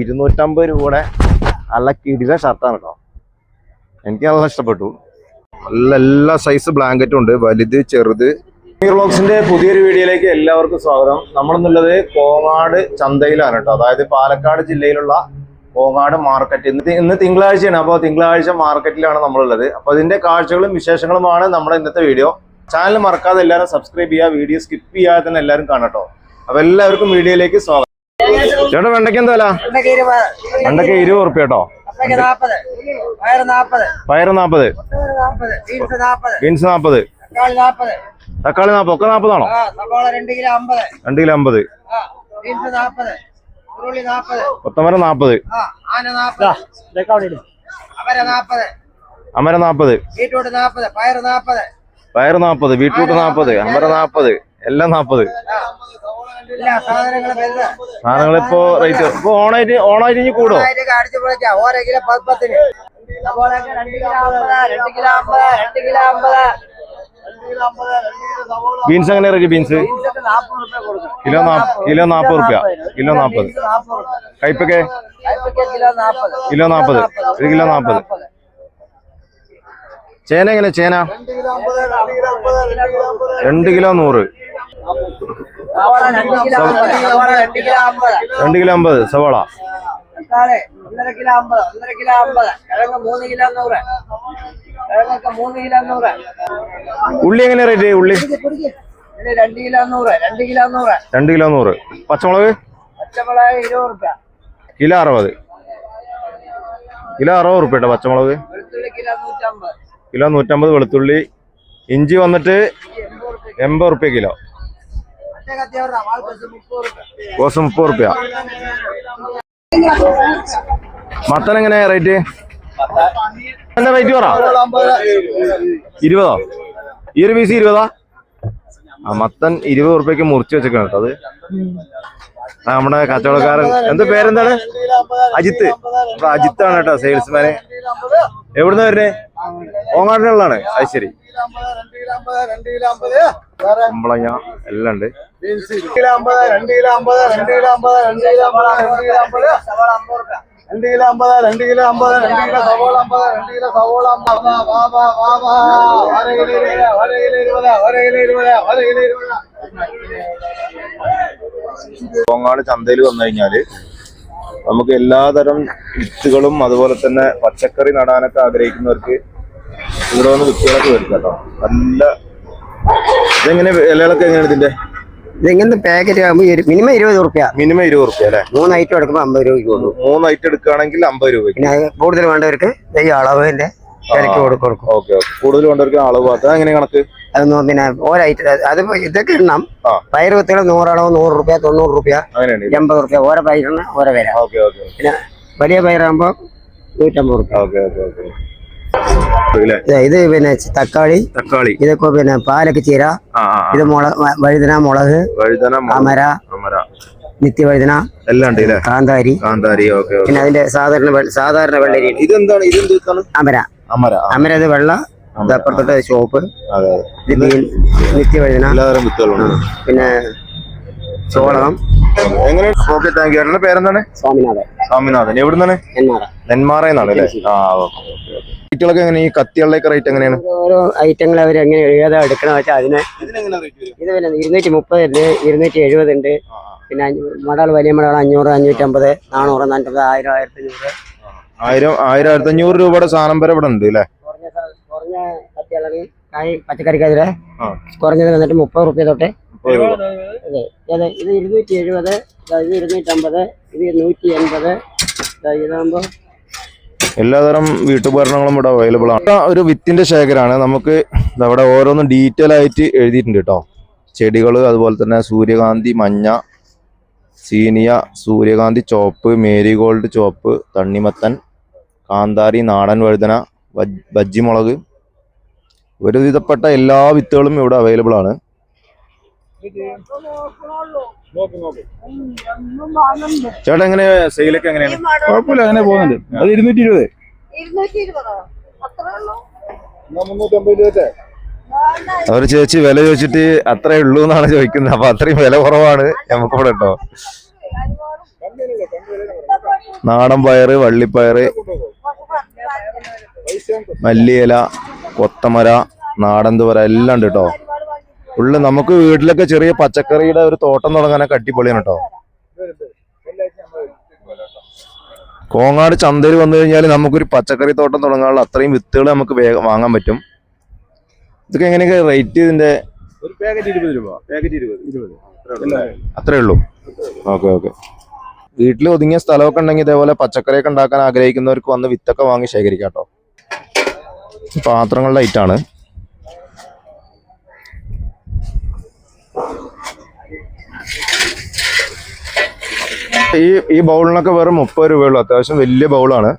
250 രൂപയുടെ നല്ല കിടിലൻ ഷർട്ടാണ് കേട്ടോ. എനിക്ക് നല്ല ഇഷ്ടപ്പെട്ടു. നല്ല എല്ലാ സൈസ് ബ്ലാങ്കറ്റും ഉണ്ട്, വലുത് ചെറുത്. വ്ളോഗ്സിന്റെ പുതിയൊരു വീഡിയോയിലേക്ക് എല്ലാവർക്കും സ്വാഗതം. നമ്മളെന്നുള്ളത് കോങ്ങാട് ചന്തയിലാണ് കേട്ടോ. അതായത് പാലക്കാട് ജില്ലയിലുള്ള കോങ്ങാട് മാർക്കറ്റ്. ഇന്ന് തിങ്കളാഴ്ചയാണ്. അപ്പോൾ തിങ്കളാഴ്ച മാർക്കറ്റിലാണ് നമ്മളുള്ളത്. അപ്പോൾ ഇതിന്റെ കാഴ്ചകളും വിശേഷങ്ങളുമാണ് നമ്മുടെ ഇന്നത്തെ വീഡിയോ. ചാനൽ മറക്കാതെ എല്ലാവരും സബ്സ്ക്രൈബ് ചെയ്യുക. വീഡിയോ സ്കിപ്പ് ചെയ്യാതെ തന്നെ എല്ലാവരും കാണട്ടോ. അപ്പൊ എല്ലാവർക്കും വീഡിയോയിലേക്ക് സ്വാഗതം. ചേട്ടാ വെണ്ടയ്ക്ക് എന്താ വില? വെണ്ടയ്ക്ക് 20 റുപ്യ കേട്ടോ. പയറ് 40, ബീൻസ് 40, തക്കാളി 40. ഒക്കെ 40 ആണോ? 2 കിലോ 50, കൊത്തമര 40, അമര 40, പയറ് 40, ബീട്രൂട്ട് 40, അമര 40, എല്ലാം 40. സാധനങ്ങളിപ്പോ റേറ്റ് ഇപ്പൊ ഓണായിട്ട് ഇനി കൂടോ? ബീൻസ് എങ്ങനെ റേറ്റ്? ബീൻസ് കിലോ 40 റുപ്യ. കിലോ 40. കയ്പൊക്കെ കിലോ 40, 1 കിലോ 40. ചേന എങ്ങനെ? ചേന 2 കിലോ 100, 2 കിലോ 50. സവാള 1.5 കിലോ 50, കിഴങ്ങ് 3 കിലോ 100, ഉള്ളി എങ്ങനെ റേറ്റ്? ഉള്ളി 2 കിലോ 100, 2 കിലോ 100. പച്ചമുളക് 20 റുപ്യ. കിലോ 60, കിലോ 60 റുപ്യ കേട്ടോ പച്ചമുളക്. കിലോ 150 വെളുത്തുള്ളി. ഇഞ്ചി വന്നിട്ട് 80 റുപ്യ കിലോ. കോസ് 30 റുപ്യ. മത്തൻ എങ്ങനെ റേറ്റ്? എന്താ റേറ്റ് പറ? 20. ഈ ഒരു പീസ് 20. മത്തൻ 20 റുപ്യക്ക് മുറിച്ച് വെച്ചേക്കാണ് കേട്ടോ. അത് നമ്മുടെ കച്ചവടക്കാരൻ. എന്താ പേരെന്താണ്? അജിത്ത്. അപ്പൊ അജിത്താണ് കേട്ടോ സെയിൽസ്മാന്. എവിടുന്ന വരുന്നേ? ഓങ്ങാടിനുള്ളതാണ്. അത് ശരി. കുമ്പളങ്ങ എല്ലാം ഉണ്ട്. 2 kilo 50, 2 kilo 50, 2 kilo 50, 2 kilo 50, 2 kilo 50, 2 kilo 50, 2 kilo 50, 2 kilo സവോള 50, 2 കിലോ സവോള 50. 1 kilo 20, 1 kilo 20, 1 kilo 20, 1 kilo 20. Kongad ചന്തയിൽ വന്നു കഴിഞ്ഞാല് നമുക്ക് എല്ലാതരം വിത്തുകളും അതുപോലെ തന്നെ പച്ചക്കറി നടാനൊക്കെ ആഗ്രഹിക്കുന്നവർക്ക് ഇവിടെ വന്ന് വിത്തുകളൊക്കെ വരും കേട്ടോ. നല്ല ഇതെങ്ങനെ വിലകളൊക്കെ എങ്ങനെയാണ് ഇതിന്റെ? ഇതെങ്ങനെ പാക്കറ്റ് ആകുമ്പോൾ മിനിമം 20 റുപ്യ. മിനിമം 20 റുപ്യ അല്ലേ? 3 ഐറ്റം എടുക്കുമ്പോൾ 50 രൂപയ്ക്ക് കൊടുക്കും. 3 ഐറ്റം എടുക്കുകയാണെങ്കിൽ 50 രൂപ. പിന്നെ കൂടുതൽ വേണ്ടവർക്ക് ഈ അളവിന്റെ വിലക്ക് കൊടുക്കും. Okay okay. കൂടുതൽ വേണ്ടവർക്ക് അളവ് ഭാഗത്ത് എങ്ങനെ കണക്ക്? അതൊന്നും പിന്നെ ഓരോ അത് ഇതൊക്കെ എണ്ണം. പയർ വിത്തുകൾ 100 അളവ് 100 റുപ്യ, 90 റുപ്യ, 80 റുപ്യ. ഓരോ പയറിന് ഓരോ വില. പിന്നെ വലിയ പയറാകുമ്പോ 150 റുപ്യ. ഇത് പിന്നെ തക്കാളി, ഇതൊക്കെ പിന്നെ പാലക്ക് ചീര, ഇത് വഴുതന, മുളക്, അമര, നിത്യവഴുതന എല്ലാം ഉണ്ട്. കാന്താരി. പിന്നെ അതിന്റെ സാധാരണ വെള്ളരി. ഇതെന്താണ്? അമര. ഇത് വെള്ള, അപ്പുറത്തോട്ട് ചുവപ്പ്. നിത്യവഴുതന, പിന്നെ ചോളം. എങ്ങനെ? Okay, thank you. പേരെന്താണ്? സ്വാമിനാഥൻ. എവിടുന്നാണ്? നെന്മാറയെന്നാണ് അല്ലേ? റേറ്റുകളൊക്കെ എങ്ങനെ? ഈ കത്തികളുടെയൊക്കെ റേറ്റ് എങ്ങനെയാണ്? ഓരോ ഐറ്റങ്ങൾ അവർ എങ്ങനെ ഏതാ എടുക്കണ വെച്ചാൽ അതിന് ഇത് പിന്നെ 230 ഉണ്ട്, 270 ഉണ്ട്. പിന്നെ മടൽ വലിയ മടൽ 500, 550, 400, 450, 1000, 1500. 1500 രൂപയുടെ സാധനം വരെ ഇവിടെ ഉണ്ട് അല്ലേ? കുറഞ്ഞ കത്തികളാണ് പച്ചക്കറിക്കെതിരെ കുറഞ്ഞത് വന്നിട്ട് 30 റുപ്യ തൊട്ട്. അതെ, ഇത് 270, ഇത് 250, ഇത് 180. ഇതാകുമ്പോ എല്ലാതരം വീട്ടുപകരണങ്ങളും ഇവിടെ അവൈലബിൾ ആണ്. ഒരു വിത്തിന്റെ ശേഖരമാണ്. നമുക്ക് അവിടെ ഓരോന്നും ഡീറ്റെയിൽ ആയിട്ട് എഴുതിയിട്ടുണ്ട് കേട്ടോ. ചെടികൾ, അതുപോലെ തന്നെ സൂര്യകാന്തി മഞ്ഞ, സീനിയ, സൂര്യകാന്തി ചോപ്പ്, മേരിഗോൾഡ് ചോപ്പ്, തണ്ണിമത്തൻ, കാന്താരി, നാടൻ വഴുതന, ബജ്ജിമുളക്, ഒരുവിധപ്പെട്ട എല്ലാ വിത്തുകളും ഇവിടെ അവൈലബിൾ ആണ്. ചേട്ടാ എങ്ങനെ സെയിലൊക്കെ എങ്ങനെയാണ്? കുഴപ്പമില്ല, അങ്ങനെ പോകുന്നുണ്ട്. അത് 220. അവര് ചേച്ചി വില ചോദിച്ചിട്ട് അത്രേ ഉള്ളൂ എന്നാണ് ചോദിക്കുന്നത്. അപ്പൊ അത്രയും വില കുറവാണ് നമുക്കിവിടെ കേട്ടോ. നാടൻ പയറ്, വള്ളിപ്പയറ്, മല്ലിയില, കൊത്തമര, നാടൻ തുവര എല്ലാം ഉണ്ട് കേട്ടോ. ഫുള്ള് നമുക്ക് വീട്ടിലൊക്കെ ചെറിയ പച്ചക്കറിയുടെ ഒരു തോട്ടം തുടങ്ങാനൊക്കെ അടിപൊളിയാണ് കേട്ടോ. കോങ്ങാട് ചന്തയിൽ വന്നു കഴിഞ്ഞാൽ നമുക്കൊരു പച്ചക്കറി തോട്ടം തുടങ്ങാനുള്ള അത്രയും വിത്തുകൾ നമുക്ക് വാങ്ങാൻ പറ്റും. ഇതൊക്കെ എങ്ങനെയൊക്കെ റേറ്റ് ഇതിന്റെ? ഒരു പാക്കറ്റ് 20 രൂപ. പാക്കറ്റ് 20. അത്രേ ഉള്ളൂ. Okay okay. വീട്ടിൽ ഒതുങ്ങിയ സ്ഥലമൊക്കെ ഉണ്ടെങ്കിൽ ഇതേപോലെ പച്ചക്കറിയൊക്കെ ഉണ്ടാക്കാൻ ആഗ്രഹിക്കുന്നവർക്ക് വന്ന് വിത്തൊക്കെ വാങ്ങി ശേഖരിക്കാം കേട്ടോ. പാത്രങ്ങളുടെ ഐറ്റാണ്. ഈ ബൗളിനൊക്കെ വെറും 30 രൂപയുള്ളൂ. അത്യാവശ്യം വലിയ ബൗളാണ്.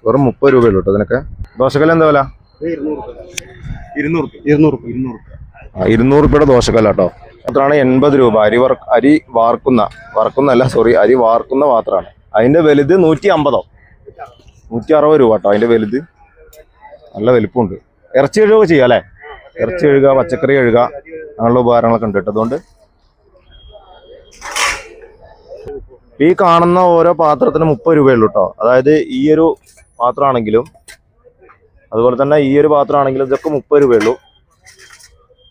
വെറും 30 രൂപയുള്ളൂ കേട്ടോ ഇതിനൊക്കെ. ദോശക്കല്ല് എന്താ വില? 200 രൂപയുടെ ദോശക്കല്ല കേട്ടോ. പാത്രമാണ് 80 രൂപ. അരി വാർക്കുന്ന പാത്രമാണ്. അതിന്റെ വലുത് 160 രൂപ കേട്ടോ. അതിന്റെ വലുത് നല്ല വലിപ്പമുണ്ട്. ഇറച്ചി കഴുകുക ചെയ്യാം അല്ലേ? ഇറച്ചി കഴുകുക, പച്ചക്കറി കഴുകുക, അങ്ങനെയുള്ള ഉപകാരങ്ങളൊക്കെ ഉണ്ട് കേട്ടോ. അതുകൊണ്ട് ഈ കാണുന്ന ഓരോ പാത്രത്തിന് 30 രൂപയുള്ളൂ കേട്ടോ. അതായത് ഈ ഒരു പാത്രമാണെങ്കിലും അതുപോലെ തന്നെ ഈ ഒരു പാത്രമാണെങ്കിലും ഇതൊക്കെ 30 രൂപയുള്ളൂ.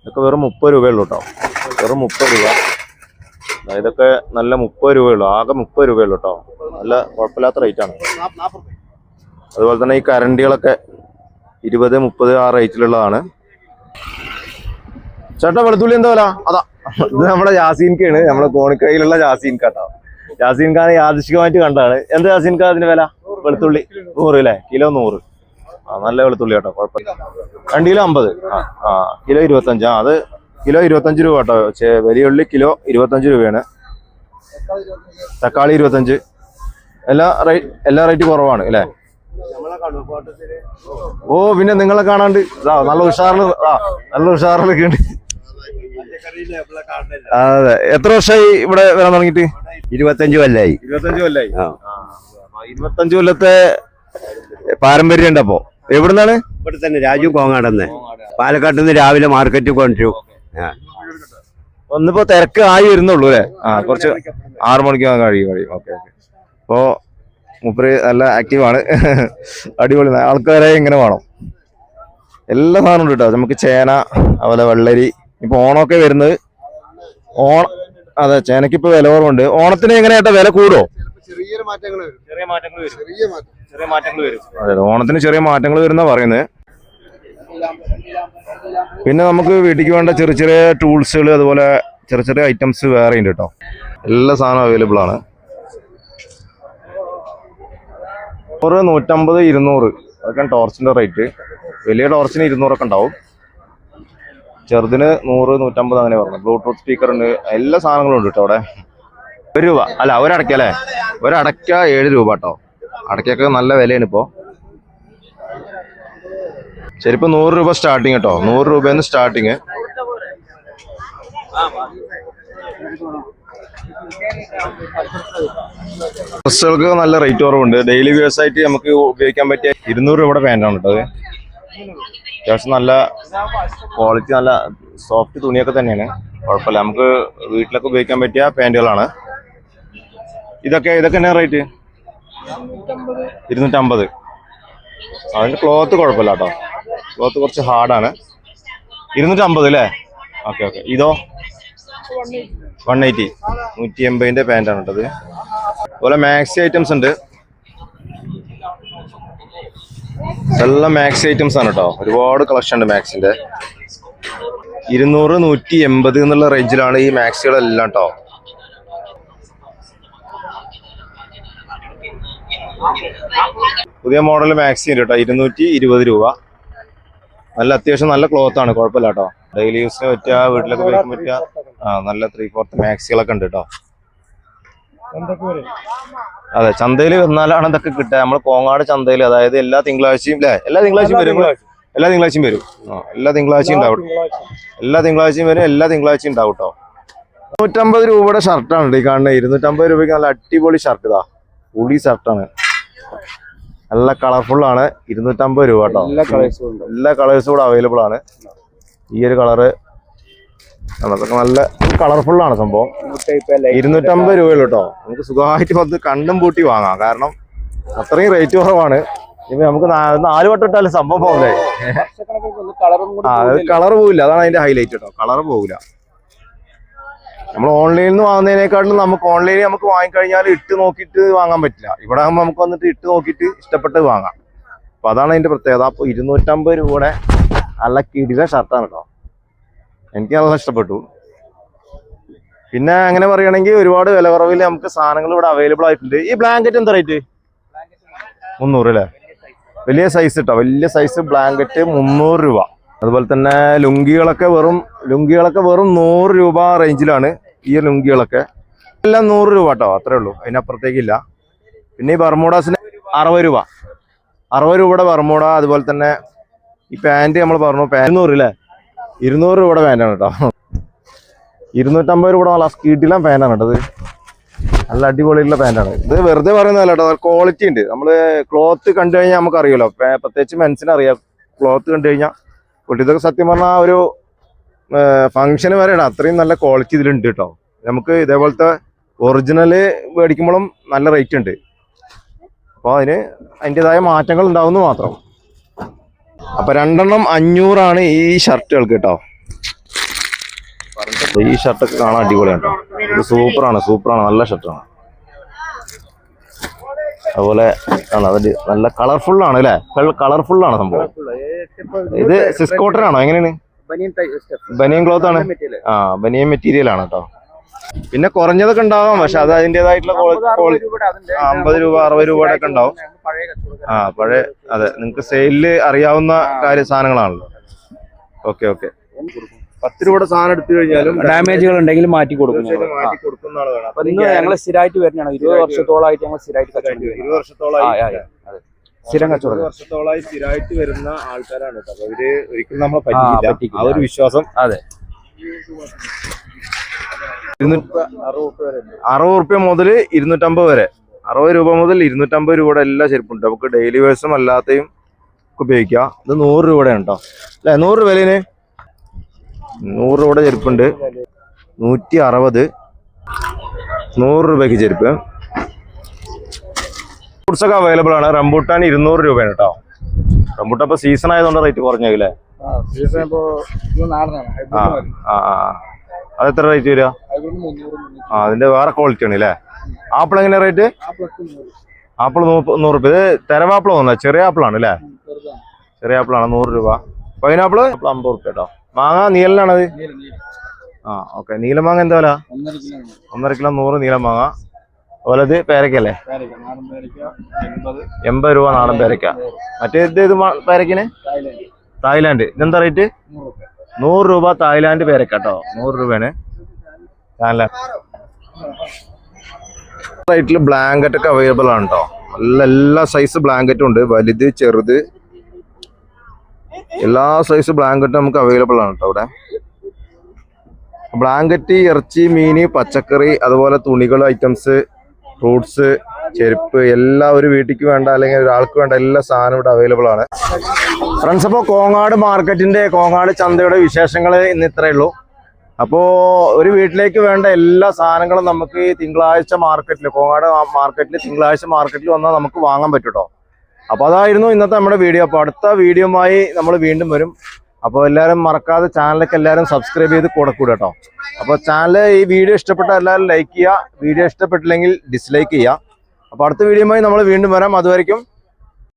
ഇതൊക്കെ വെറും 30 രൂപയുള്ളൂ കേട്ടോ. വെറും 30 രൂപ. ഇതൊക്കെ നല്ല 30 രൂപയുള്ളൂ. ആകെ 30 രൂപയുള്ളൂ കേട്ടോ. നല്ല കുഴപ്പമില്ലാത്ത റേറ്റാണ്. അതുപോലെ തന്നെ ഈ കരണ്ടികളൊക്കെ 20, 30 ആ റേറ്റിലുള്ളതാണ്. ചേട്ടാ വെളുത്തുള്ളി എന്താ വില? അതാ ഇത് നമ്മുടെ യാസീൻക്കാണ്. നമ്മുടെ കോണിക്കയിലുള്ള യാസീൻക കേട്ടോ. യാസീൻഖാനെ യാദൃശികമായിട്ട് കണ്ടാണ്. എന്താ യാസീൻക അതിന്റെ വില? വെളുത്തുള്ളി 100 അല്ലേ? കിലോ 100. നല്ല വെളുത്തുള്ളി കേട്ടോ. കുഴപ്പമില്ല. 2 കിലോ 50. കിലോ 25. അത് കിലോ 25 രൂപ കേട്ടോ. വലിയ ഉള്ളി കിലോ 25 രൂപയാണ്. തക്കാളി 25. എല്ലാ റേറ്റ് കുറവാണ് അല്ലേ? ഓ പിന്നെ നിങ്ങളെ കാണാണ്ട് നല്ല ഉഷാറിലൊക്കെ ഉണ്ട്. അതെ. എത്ര വർഷമായി ഇവിടെ വരാൻ തുടങ്ങിയിട്ട്? 25 കൊല്ലായി. 25 കൊല്ലത്തെ പാരമ്പര്യം ഉണ്ട്. അപ്പോ എവിടുന്നാണ്? ഇവിടെ തന്നെ രാജു കോങ്ങാടെന്ന്. പാലക്കാട്ടിൽ നിന്ന് രാവിലെ മാർക്കറ്റിൽ കൊണ്ടു. ഒന്നിപ്പോ തിരക്ക് ആയി വരുന്നുള്ളൂ അല്ലേ? കുറച്ച് 6 മണിക്ക് കഴിയും. ഓക്കെ. അപ്പോ മൂപ്പര് നല്ല ആക്റ്റീവാണ്. അടിപൊളി. ആൾക്കാരെ ഇങ്ങനെ വേണം. എല്ലാ സാധനവും ഉണ്ട് കേട്ടോ. നമുക്ക് ചേന, അതുപോലെ വെള്ളരി. ഇപ്പൊ ഓണമൊക്കെ വരുന്നത്. അതെ, ചേനക്ക് ഇപ്പൊ വില കുറവുണ്ട്. ഓണത്തിന് എങ്ങനെയാ വില കൂടുമോ? ചെറിയ മാറ്റങ്ങൾ വരും. അതെ, ഓണത്തിന് ചെറിയ മാറ്റങ്ങൾ വരുന്ന പറയുന്നത്. പിന്നെ നമുക്ക് വീട്ടിലേക്ക് വേണ്ട ചെറിയ ചെറിയ ടൂൾസുകൾ, അതുപോലെ ചെറിയ ചെറിയ ഐറ്റംസ് വേറെ ഉണ്ട് കേട്ടോ. എല്ലാ സാധനവും അവൈലബിൾ ആണ്. 150, 200 അതൊക്കെയാണ് ടോർച്ചിന്റെ റേറ്റ്. വലിയ ടോർച്ചിന് 200 ഒക്കെ ഉണ്ടാവും. ചെറുതിന് 100, 150 അങ്ങനെ പറഞ്ഞു. ബ്ലൂടൂത്ത് സ്പീക്കർ ഉണ്ട്. എല്ലാ സാധനങ്ങളും ഉണ്ട് കേട്ടോ അവിടെ. 1 രൂപ അല്ല, ഒരടക്ക അല്ലേ? ഒരടക്ക 7 രൂപ കേട്ടോ. അടക്കൊക്കെ നല്ല വിലയാണ് ഇപ്പോ. ശരിപ്പോ 100 രൂപ സ്റ്റാർട്ടിങ് കേട്ടോ. 100 രൂപയെന്ന് സ്റ്റാർട്ടിങ്. ഡ്രസ്സുകൾക്ക് നല്ല റേറ്റ് കുറവുണ്ട്. ഡെയിലി വേഴ്സ് ആയിട്ട് നമുക്ക് ഉപയോഗിക്കാൻ പറ്റിയ 200 രൂപയുടെ പാൻറ്റാണ് കേട്ടോ. അത് അത്യാവശ്യം നല്ല ക്വാളിറ്റി, നല്ല സോഫ്റ്റ് തുണിയൊക്കെ തന്നെയാണ്. കുഴപ്പമില്ല. നമുക്ക് വീട്ടിലൊക്കെ ഉപയോഗിക്കാൻ പറ്റിയ പാൻറ്റുകളാണ്. ഇതൊക്കെ എന്നാ റേറ്റ്? 250. അതിന്റെ ക്ലോത്ത് കുഴപ്പമില്ല കേട്ടോ. ക്ലോത്ത് കുറച്ച് ഹാർഡാണ്. 250 അല്ലേ? ഓക്കെ. ഇതോ 180. 180ന്റെ പാൻറ്റാണ് കേട്ടത്. അതുപോലെ മാക്സി ഐറ്റംസ് ഉണ്ട്. എല്ലാം മാക്സി ഐറ്റംസ് ആണ് കേട്ടോ. ഒരുപാട് കളക്ഷൻ ഉണ്ട് മാക്സിന്റെ. 200, 180 എന്നുള്ള റേഞ്ചിലാണ് ഈ മാക്സികളെല്ലാം കേട്ടോ. പുതിയ മോഡൽ മാക്സി ഉണ്ട് കേട്ടോ. 220 രൂപ. നല്ല അത്യാവശ്യം നല്ല ക്ലോത്ത് ആണ്. കുഴപ്പമില്ല കേട്ടോ. ഡെയിലി യൂസിന് പറ്റിയ, വീട്ടിലൊക്കെ ഉപയോഗിക്കാൻ പറ്റിയ നല്ല 3/4 മാക്സികളൊക്കെ ഉണ്ട് കേട്ടോ. അതെ, ചന്തയിൽ വന്നാലാണ് ഇതൊക്കെ കിട്ടുക. നമ്മൾ കോങ്ങാട് ചന്തയിൽ, അതായത് എല്ലാ തിങ്കളാഴ്ചയും അല്ലേ? എല്ലാ തിങ്കളാഴ്ചയും വരും. എല്ലാ തിങ്കളാഴ്ചയും ഉണ്ടാവും. എല്ലാ തിങ്കളാഴ്ചയും ഉണ്ടാവും കേട്ടോ. 250 രൂപയുടെ ഷർട്ടാണ് ഈ കാണുന്നത്. 250 രൂപയ്ക്ക് നല്ല അടിപൊളി ഷർട്ട്. ഇതാ പുളി ഷർട്ടാണ്. നല്ല കളർഫുൾ ആണ്. 250 രൂപ കേട്ടോ. എല്ലാ കളേഴ്സും കൂടെ അവൈലബിൾ ആണ്. ഈ ഒരു കളറ് അതൊക്കെ നല്ല കളർഫുൾ ആണ് സംഭവം. 250 രൂപയുള്ളൂ കേട്ടോ. നമുക്ക് സുഖമായിട്ട് വന്ന് കണ്ടും പൂട്ടി വാങ്ങാം. കാരണം അത്രയും റേറ്റ് കുറവാണ്. ഇപ്പൊ നമുക്ക് 4 വട്ടം ഇട്ടാലും സംഭവം പോകില്ലേ. കളർ പോവില്ല, അതാണ് അതിന്റെ ഹൈലൈറ്റ് കേട്ടോ. കളർ പോകില്ല. നമ്മൾ ഓൺലൈനിൽ നിന്ന് വാങ്ങുന്നതിനേക്കാളും നമുക്ക് ഓൺലൈനിൽ നമുക്ക് വാങ്ങിക്കഴിഞ്ഞാൽ ഇട്ട് നോക്കിയിട്ട് വാങ്ങാൻ പറ്റില്ല. ഇവിടെ ആകുമ്പോൾ നമുക്ക് വന്നിട്ട് ഇട്ട് നോക്കിയിട്ട് ഇഷ്ടപ്പെട്ട് വാങ്ങാം. അപ്പൊ അതാണ് അതിന്റെ പ്രത്യേകത. അപ്പൊ 250 രൂപയുടെ നല്ല കിടിലൻ ഷർട്ടാണ് കേട്ടോ. എനിക്ക് നല്ല ഇഷ്ടപ്പെട്ടു. പിന്നെ അങ്ങനെ പറയുകയാണെങ്കിൽ ഒരുപാട് വില കുറവിൽ നമുക്ക് സാധനങ്ങൾ ഇവിടെ അവൈലബിൾ ആയിട്ടുണ്ട്. ഈ ബ്ലാങ്കറ്റ് എന്താ റേറ്റ്? 300 അല്ലേ? വലിയ സൈസ് കേട്ടോ, വലിയ സൈസ് ബ്ലാങ്കറ്റ് 300 രൂപ. അതുപോലെ തന്നെ ലുങ്കികളൊക്കെ വെറും 100 രൂപ റേഞ്ചിലാണ്. ഈ ലുങ്കികളൊക്കെ എല്ലാം 100 രൂപ കേട്ടോ, അത്രേ ഉള്ളൂ, അതിനപ്പുറത്തേക്കില്ല. പിന്നെ ഈ ബർമൂഡാസിന് 60 രൂപ, 60 രൂപയുടെ ബർമൂഡ. അതുപോലെ തന്നെ ഈ പാൻറ് നമ്മൾ പറഞ്ഞു 200 അല്ലേ? 200 രൂപയുടെ പാൻറ്റാണ് കേട്ടോ. 250 രൂപയുടെ നല്ല സ്കീഡിലാണ് പാൻറ്റാണ് കേട്ടോ. ഇത് നല്ല അടിപൊളിയുള്ള പാൻറ്റാണ്. ഇത് വെറുതെ പറയുന്നതല്ല കേട്ടോ, ക്വാളിറ്റി ഉണ്ട്. നമ്മൾ ക്ലോത്ത് കണ്ടു കഴിഞ്ഞാൽ നമുക്ക് അറിയുമല്ലോ, പ്രത്യേകിച്ച് മെൻസിനറിയാം ക്ലോത്ത് കണ്ടു കഴിഞ്ഞാൽ. ഇതൊക്കെ സത്യം പറഞ്ഞാൽ ഒരു ഫംഗ്ഷന് വരെയാണ്, അത്രയും നല്ല ക്വാളിറ്റി ഇതിലുണ്ട് കേട്ടോ. നമുക്ക് ഇതേപോലത്തെ ഒറിജിനല് മേടിക്കുമ്പോഴും നല്ല റേറ്റ് ഉണ്ട്. അപ്പോൾ അതിൻ്റെതായ മാറ്റങ്ങൾ ഉണ്ടാവുന്നു മാത്രം. അപ്പൊ 2 500 ഈ ഷർട്ടുകൾക്ക് കേട്ടോ. ഈ ഷർട്ടൊക്കെ കാണാൻ അടിപൊളിയാണ് കേട്ടോ. ഇത് സൂപ്പറാണ്, നല്ല ഷർട്ടാണ്. അതുപോലെ അത് നല്ല കളർഫുള്ളാണ് അല്ലേ? കളർഫുള്ളാണ് സംഭവം. ഇത് സിസ്കോട്ടനാണോ? എങ്ങനെയാണ്? ബനിയൻ ക്ലോത്ത് ആണ്. ബനിയൻ മെറ്റീരിയൽ ആണ് കേട്ടോ. പിന്നെ കുറഞ്ഞതൊക്കെ ഉണ്ടാവാം, പക്ഷെ അത് അതിൻ്റെതായിട്ടുള്ള 50 രൂപ 60 രൂപയുടെ ഒക്കെ ഉണ്ടാവും. പഴയ അതെ, നിങ്ങൾക്ക് സെയിലില് അറിയാവുന്ന സാധനങ്ങളാണല്ലോ. ഓക്കെ 10 രൂപയുടെ സാധനം എടുത്തു കഴിഞ്ഞാലും ഡാമേജുകൾ ഉണ്ടെങ്കിൽ മാറ്റി കൊടുക്കും. ഞങ്ങൾ സ്ഥിരമായിട്ട് വരുന്നതാണ്. 20 വർഷത്തോളമായിട്ട് ഞങ്ങൾ സ്ഥിരമായിട്ട് 20 വർഷത്തോളമായി സ്ഥിരം കച്ചവടം. 20 വർഷത്തോളമായി സ്ഥിരമായിട്ട് വരുന്ന ആൾക്കാരാണ് കേട്ടോ. അവര് ഒരിക്കലും നമ്മളെ പറ്റിക്കില്ല, ആ ഒരു വിശ്വാസം. അതെ. 60 റുപ്യ മുതൽ 250 വരെ, 60 രൂപ മുതൽ 250 രൂപയുടെ എല്ലാ ചെരുപ്പുണ്ട്. നമുക്ക് ഡെയിലി വേഴ്സും അല്ലാത്തയും ഉപയോഗിക്കാം. ഇത് 100 രൂപയുടെ ഉണ്ടോ അല്ലെ? 100 വിലന് 100 രൂപയുടെ ചെരുപ്പുണ്ട്. 160, 100 രൂപയ്ക്ക് ചെരുപ്പ്. ഫ്രൂട്ട്സ് ഒക്കെ അവൈലബിൾ ആണ്. റംബൂട്ടാൻ 200 രൂപയാണ് കേട്ടോ. റംബൂട്ടാൻ ഇപ്പൊ സീസൺ ആയതുകൊണ്ട് റേറ്റ് കുറഞ്ഞല്ലേ? അത് എത്ര റേറ്റ് വരിക? അതിന്റെ വേറെ ക്വാളിറ്റി ആണ് അല്ലേ? ആപ്പിൾ എങ്ങനെയാ റേറ്റ്? ആപ്പിൾ 100 രൂപ. ഇത് തെരവാപ്പിൾ തോന്നുന്നത്, ചെറിയ ആപ്പിളാണ് അല്ലേ? ചെറിയ ആപ്പിളാണ് 100 രൂപ. പൈനാപ്പിള് 50 രൂപ കേട്ടോ. മാങ്ങ നീലനാണത്? ഓക്കെ. നീലമാങ്ങ എന്താ വില? 1.5 കിലോ 100 നീലം മാങ്ങ. അതുപോലെ ഇത് പേരക്കല്ലേ? 80 രൂപ നാടൻ പേരക്ക. മറ്റേ ഇത് പേരക്കിന് തായ്ലാൻഡ്. ഇതെന്താ റേറ്റ്? 100 രൂപ തായ്ലാൻഡ് പേരക്ക കേട്ടോ. 100 രൂപയാണ് തായ്ലാൻഡ്. റേറ്റിൽ ബ്ലാങ്കറ്റ് ഒക്കെ അവൈലബിൾ ആണ് കേട്ടോ. എല്ലാ സൈസ് ബ്ലാങ്കറ്റും ഉണ്ട്, വലുത് ചെറുത് എല്ലാ സൈസ് ബ്ലാങ്കറ്റും നമുക്ക് അവൈലബിൾ ആണ് കേട്ടോ. ഇവിടെ ബ്ലാങ്കറ്റ്, ഇറച്ചി, മീന്, പച്ചക്കറി, അതുപോലെ തുണികൾ ഐറ്റംസ്, ഫ്രൂട്ട്സ്, ചെരുപ്പ്, എല്ലാം ഒരു വീട്ടിലേക്ക് വേണ്ട അല്ലെങ്കിൽ ഒരാൾക്ക് വേണ്ട എല്ലാ സാധനവും ഇവിടെ അവൈലബിൾ ആണ് ഫ്രണ്ട്സ്. അപ്പോൾ കോങ്ങാട് ചന്തയുടെ വിശേഷങ്ങൾ ഇന്ന് ഇത്രയേ ഉള്ളൂ. അപ്പോൾ ഒരു വീട്ടിലേക്ക് വേണ്ട എല്ലാ സാധനങ്ങളും നമുക്ക് തിങ്കളാഴ്ച മാർക്കറ്റിൽ, കോങ്ങാട് മാർക്കറ്റിൽ തിങ്കളാഴ്ച മാർക്കറ്റിൽ വന്നാൽ നമുക്ക് വാങ്ങാൻ പറ്റും കേട്ടോ. അപ്പോൾ അതായിരുന്നു ഇന്നത്തെ നമ്മുടെ വീഡിയോ. അപ്പോൾ അടുത്ത വീഡിയോയുമായി നമ്മൾ വീണ്ടും വരും. അപ്പോൾ എല്ലാവരും മറക്കാതെ ചാനലൊക്കെ എല്ലാവരും സബ്സ്ക്രൈബ് ചെയ്ത് കൂടെ കേട്ടോ. അപ്പോൾ ഈ വീഡിയോ ഇഷ്ടപ്പെട്ട എല്ലാവരും ലൈക്ക് ചെയ്യുക, വീഡിയോ ഇഷ്ടപ്പെട്ടില്ലെങ്കിൽ ഡിസ്ലൈക്ക് ചെയ്യുക. അപ്പോൾ അടുത്ത വീഡിയോയുമായി നമ്മൾ വീണ്ടും വരാം. അതുവരെയ്ക്കും